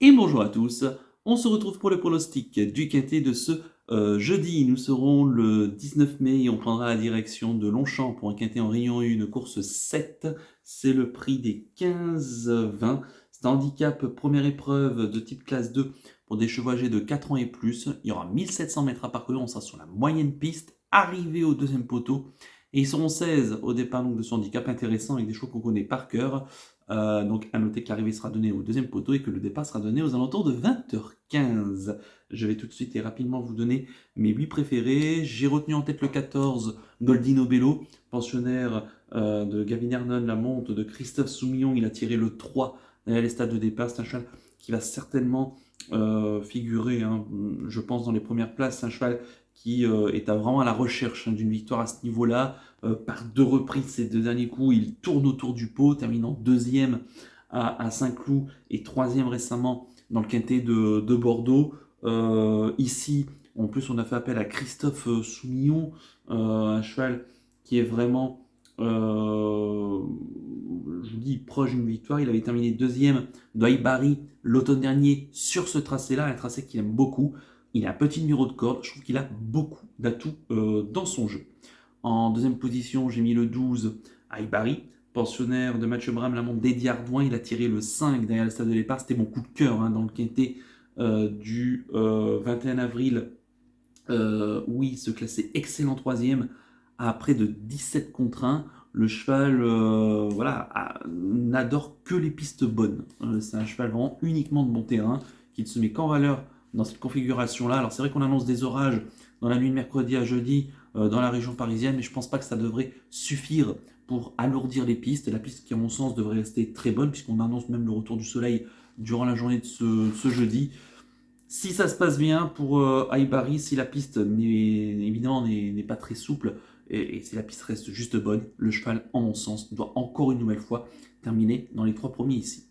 Et bonjour à tous, on se retrouve pour le pronostic du quintet de ce jeudi. Nous serons le 19 mai et on prendra la direction de Longchamp pour un quintet en Réunion 1, une course 7. C'est le prix des 15-20. C'est un handicap première épreuve de type classe 2 pour des chevaux âgés de 4 ans et plus. Il y aura 1700 mètres à parcourir, on sera sur la moyenne piste, arrivé au deuxième poteau. Et ils seront 16 au départ donc, de ce handicap intéressant avec des chevaux qu'on connaît par cœur. Donc à noter que l'arrivée sera donnée au deuxième poteau et que le départ sera donné aux alentours de 20h15. Je vais tout de suite et rapidement vous donner mes 8 préférés. J'ai retenu en tête le 14, Goldino Bello, pensionnaire de Gavin Hernon, la monte de Christophe Soumillon. Il a tiré le 3 derrière les stades de départ. C'est un cheval qui va certainement figurer, je pense, dans les premières places. C'est un cheval qui est vraiment à la recherche d'une victoire à ce niveau-là. Par 2 reprises ces 2 derniers coups, il tourne autour du pot, terminant deuxième à Saint-Cloud et troisième récemment dans le quintet de Bordeaux. Ici, en plus, on a fait appel à Christophe Soumillon, un cheval qui est vraiment, je vous dis, proche d'une victoire. Il avait terminé deuxième de Haïbari l'automne dernier sur ce tracé-là, un tracé qu'il aime beaucoup. Il a un petit numéro de corde, je trouve qu'il a beaucoup d'atouts dans son jeu. En deuxième position, j'ai mis le 12, Aïbari, pensionnaire de Mathieu Bram, la montre d'Eddie Ardouin. Il a tiré le 5 derrière le stade de départ. C'était mon coup de cœur dans le quintet du 21 avril, où il se classait excellent troisième à près de 17 contre 1. Le cheval n'adore que les pistes bonnes. C'est un cheval vraiment uniquement de bon terrain, qui ne se met qu'en valeur dans cette configuration-là. Alors c'est vrai qu'on annonce des orages dans la nuit de mercredi à jeudi dans la région parisienne, mais je ne pense pas que ça devrait suffire pour alourdir les pistes. La piste qui, à mon sens, devrait rester très bonne, puisqu'on annonce même le retour du soleil durant la journée de ce jeudi. Si ça se passe bien pour Aibari, si la piste évidemment n'est pas très souple, et si la piste reste juste bonne, le cheval, en mon sens, doit encore une nouvelle fois terminer dans les 3 premiers ici.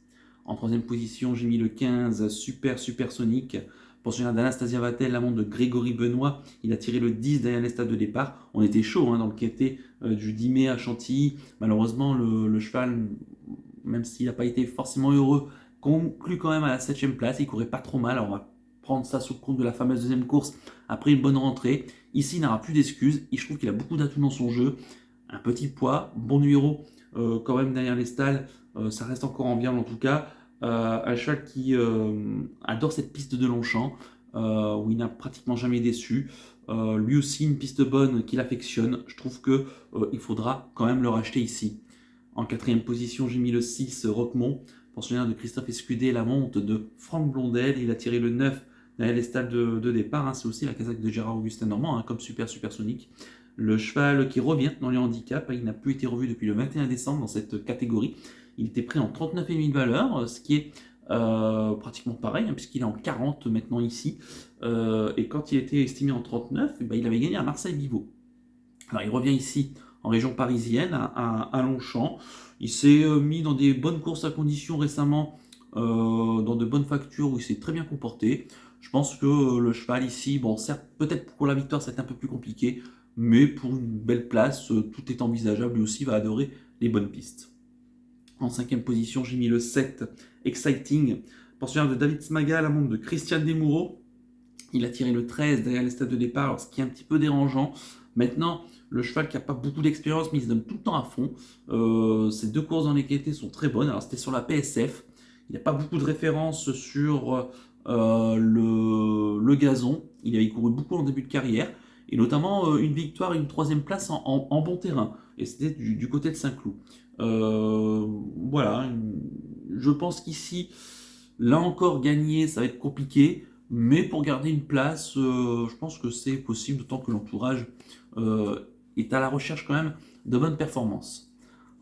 En troisième position, j'ai mis le 15, Super Sonic. Pensionnaire d'Anastasia Vatel, la montre de Grégory Benoît. Il a tiré le 10 derrière les stades de départ. On était chaud dans le quintet du 10 mai à Chantilly. Malheureusement, le cheval, même s'il n'a pas été forcément heureux, conclut quand même à la 7ème place. Il courait pas trop mal. Alors on va prendre ça sous le compte de la fameuse deuxième course après une bonne rentrée. Ici, il n'aura plus d'excuses. Je trouve qu'il a beaucoup d'atouts dans son jeu. Un petit poids, bon numéro quand même derrière les stalles. Ça reste encore en viande en tout cas. Un cheval qui adore cette piste de Longchamp, où il n'a pratiquement jamais déçu. Lui aussi, une piste bonne qu'il affectionne. Je trouve qu'il faudra quand même le racheter ici. En quatrième position, j'ai mis le 6, Roquemont, pensionnaire de Christophe Escudé, la monte de Franck Blondel. Il a tiré le 9 derrière les stalles de départ. C'est aussi la casaque de Gérard Augustin Normand, comme Super Sonic. Le cheval qui revient dans les handicaps, il n'a plus été revu depuis le 21 décembre dans cette catégorie. Il était pris en 39,5 de valeur, ce qui est pratiquement pareil, puisqu'il est en 40 maintenant ici. Et quand il était estimé en 39, il avait gagné à Marseille-Vivo. Alors il revient ici en région parisienne, à Longchamp. Il s'est mis dans des bonnes courses à condition récemment, dans de bonnes factures où il s'est très bien comporté. Je pense que le cheval ici, bon certes peut-être pour la victoire c'est un peu plus compliqué, mais pour une belle place, tout est envisageable. Lui aussi va adorer les bonnes pistes. En cinquième position, j'ai mis le 7, Exciting, pensionnaire de David Smaga, la montre de Christian Desmoureaux. Il a tiré le 13 derrière les stades de départ, alors ce qui est un petit peu dérangeant. Maintenant, le cheval qui n'a pas beaucoup d'expérience, mais il se donne tout le temps à fond. Ces 2 courses dans les quintés sont très bonnes. Alors c'était sur la PSF. Il n'y a pas beaucoup de références sur le gazon. Il avait couru beaucoup en début de carrière. Et notamment une victoire et une 3ème place en bon terrain. Et c'était du côté de Saint-Cloud. Voilà. Je pense qu'ici, là encore, gagner, ça va être compliqué. Mais pour garder une place, je pense que c'est possible, d'autant que l'entourage est à la recherche quand même de bonnes performances.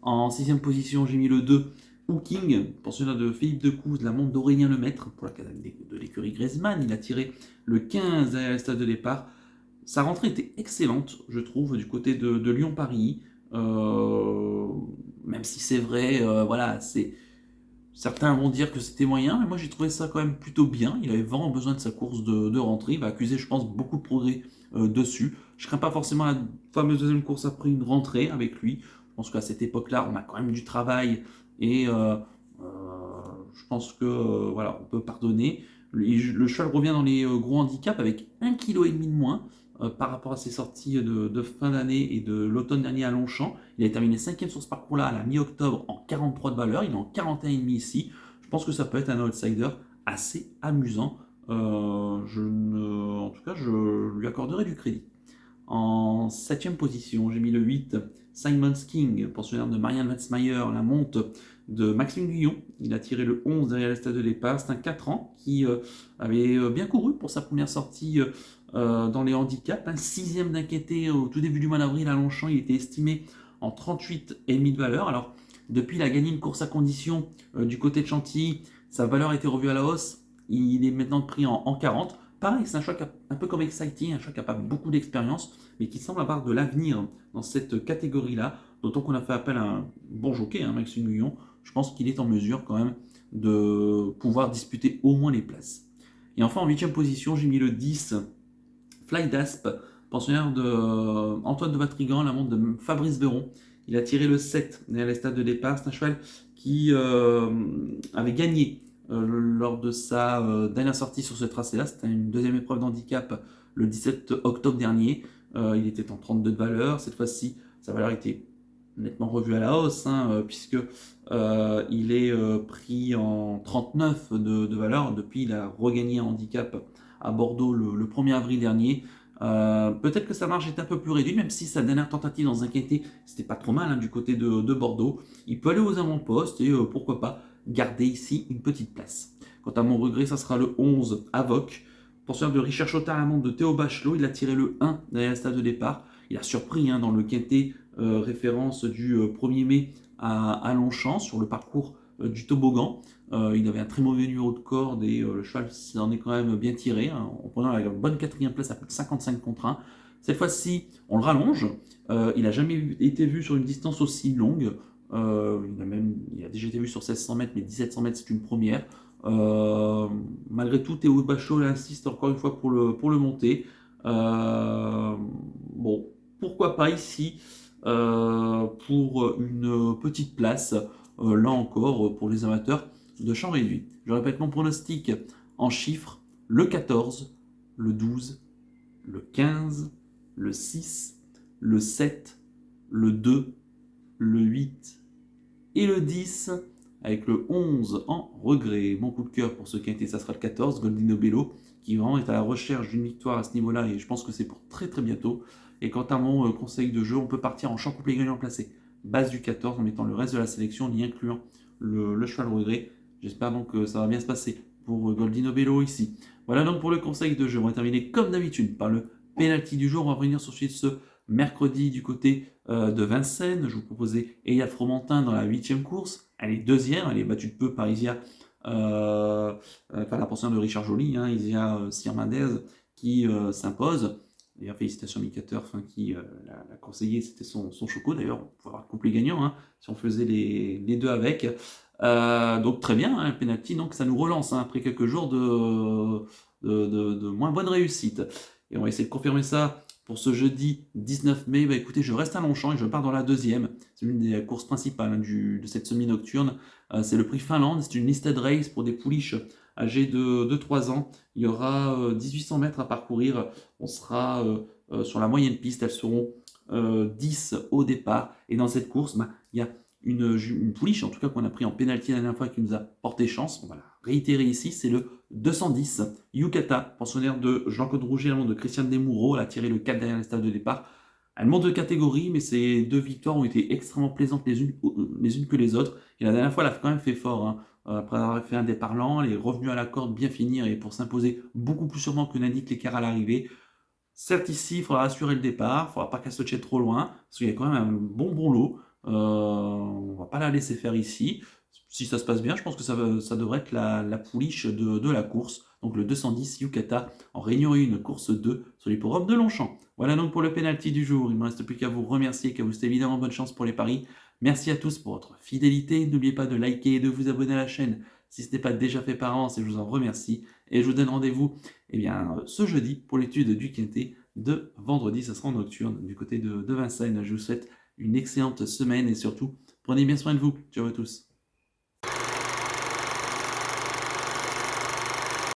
En 6ème position, j'ai mis le 2, Hooking, pensionnaire de Philippe Decouze, la montre d'Aurélien Lemaître pour la cadette de l'écurie Griezmann. Il a tiré le 15 derrière le stade de départ. Sa rentrée était excellente, je trouve, du côté de Lyon-Paris. Même si c'est vrai, certains vont dire que c'était moyen, mais moi j'ai trouvé ça quand même plutôt bien. Il avait vraiment besoin de sa course de rentrée. Il va accuser, je pense, beaucoup de progrès dessus. Je ne crains pas forcément la fameuse deuxième course après une rentrée avec lui. Je pense qu'à cette époque-là, on a quand même du travail et je pense que voilà, on peut pardonner. Le cheval revient dans les gros handicaps avec 1,5 kg de moins par rapport à ses sorties de fin d'année et de l'automne dernier à Longchamp. Il a terminé 5e sur ce parcours-là à la mi-octobre en 43 de valeur. Il est en 41,5 ici. Je pense que ça peut être un outsider assez amusant. En tout cas, je lui accorderai du crédit. En 7e position, j'ai mis le 8, Simon's King, pensionnaire de Marianne Wetzmayer, la monte de Maxime Guyon. Il a tiré le 11 derrière le stade de départ. C'est un 4 ans qui avait bien couru pour sa première sortie dans les handicaps. Un 6e d'inquiété au tout début du mois d'avril à Longchamp. Il était estimé en 38,5 de valeur. Alors, depuis, il a gagné une course à condition du côté de Chantilly. Sa valeur a été revue à la hausse. Il est maintenant pris en 40. Pareil, c'est un choix un peu comme Exciting, un choix qui n'a pas beaucoup d'expérience, mais qui semble avoir de l'avenir dans cette catégorie-là. D'autant qu'on a fait appel à un bon jockey, Maxime Guyon. Je pense qu'il est en mesure quand même de pouvoir disputer au moins les places. Et enfin, en 8e position, j'ai mis le 10, Fly d'Asp, pensionnaire de Antoine de Vatrigan, la montre de Fabrice Véron. Il a tiré le 7 derrière les stades de départ. C'est un cheval qui avait gagné lors de sa dernière sortie sur ce tracé-là. C'était une deuxième épreuve d'handicap le 17 octobre dernier. Il était en 32 de valeur. Cette fois-ci, sa valeur était nettement revue à la hausse, puisque il est pris en 39 de valeur. Depuis, il a regagné un handicap à Bordeaux le 1er avril dernier. Peut-être que sa marge est un peu plus réduite, même si sa dernière tentative dans un quintet, c'était pas trop mal du côté de Bordeaux. Il peut aller aux avant-postes et pourquoi pas garder ici une petite place. Quant à mon regret, ça sera le 11, Avoc. Pensionnaire de Richard Chotard à la montre de Théo Bachelot, il a tiré le 1 derrière le stade de départ. Il a surpris dans le quintet référence du 1er mai à Longchamp sur le parcours du toboggan. Il avait un très mauvais numéro de corde et le cheval s'en est quand même bien tiré en prenant la bonne 4e place à plus de 55 contre 1. Cette fois-ci, on le rallonge. Il n'a jamais été vu sur une distance aussi longue. Il a déjà été vu sur 1600 mètres, mais 1700 mètres, c'est une première. Malgré tout, Théo Bachelot insiste encore une fois pour le monter. Bon, pourquoi pas ici pour une petite place, là encore, pour les amateurs de champ réduit. Je répète mon pronostic en chiffres, le 14, le 12, le 15, le 6, le 7, le 2, le 8 et le 10, avec le 11 en regret. Mon coup de cœur pour ce quintet, ça sera le 14, Goldino Bello, qui vraiment est à la recherche d'une victoire à ce niveau-là, et je pense que c'est pour très très bientôt. Et quant à mon conseil de jeu, on peut partir en champ complet gagnant placé, base du 14, en mettant le reste de la sélection, en y incluant le cheval regret. J'espère donc que ça va bien se passer pour Goldino Bello ici. Voilà donc pour le conseil de jeu. On va terminer comme d'habitude par le penalty du jour. On va revenir sur ce mercredi du côté de Vincennes. Je vous proposais Elia Fromentin dans la 8e course. Elle est 2e, elle est battue de peu par Isia, la pensionnaire de Richard Joly, Isia Sir Mendez, qui s'impose. D'ailleurs, félicitations à Micateur, qui l'a conseillé, c'était son choco. D'ailleurs, on pouvait avoir le couplet gagnant si on faisait les deux avec. Donc très bien, un penalty, donc ça nous relance après quelques jours de moins bonne réussite. Et on va essayer de confirmer ça pour ce jeudi 19 mai. Écoutez, je reste à Longchamp et je pars dans la 2e. C'est l'une des courses principales de cette semi-nocturne. C'est le prix Finlande, c'est une listed race pour des pouliches âgés de 3 ans. Il y aura 1800 mètres à parcourir. On sera sur la moyenne piste. Elles seront 10 au départ. Et dans cette course, il y a une pouliche, en tout cas qu'on a pris en pénalty la dernière fois, qui nous a porté chance. On va la réitérer ici. C'est le 210, Yukata, pensionnaire de Jean-Claude Rouget, la montre de Christiane Desmoureaux. Elle a tiré le 4 derrière les stades de départ. Elle monte de catégorie, mais ces deux victoires ont été extrêmement plaisantes les unes que les autres. Et la dernière fois, elle a quand même fait fort. Après avoir fait un départ lent, elle est revenue à la corde bien finir et pour s'imposer beaucoup plus sûrement que n'indique l'écart à l'arrivée. Certes, ici, il faudra assurer le départ, il ne faudra pas qu'elle se jette trop loin, parce qu'il y a quand même un bon lot. On ne va pas la laisser faire ici. Si ça se passe bien, je pense que ça devrait être la pouliche de la course. Donc le 210 Yukata en Réunion 1, course 2 sur l'hipporome de Longchamp. Voilà donc pour le penalty du jour. Il ne me reste plus qu'à vous remercier, qu'à vous souhaiter évidemment bonne chance pour les paris. Merci à tous pour votre fidélité. N'oubliez pas de liker et de vous abonner à la chaîne si ce n'est pas déjà fait par avance, et je vous en remercie. Et je vous donne rendez-vous ce jeudi pour l'étude du quintet de vendredi. Ça sera en nocturne du côté de Vincennes. Je vous souhaite une excellente semaine et surtout, prenez bien soin de vous. Ciao à tous.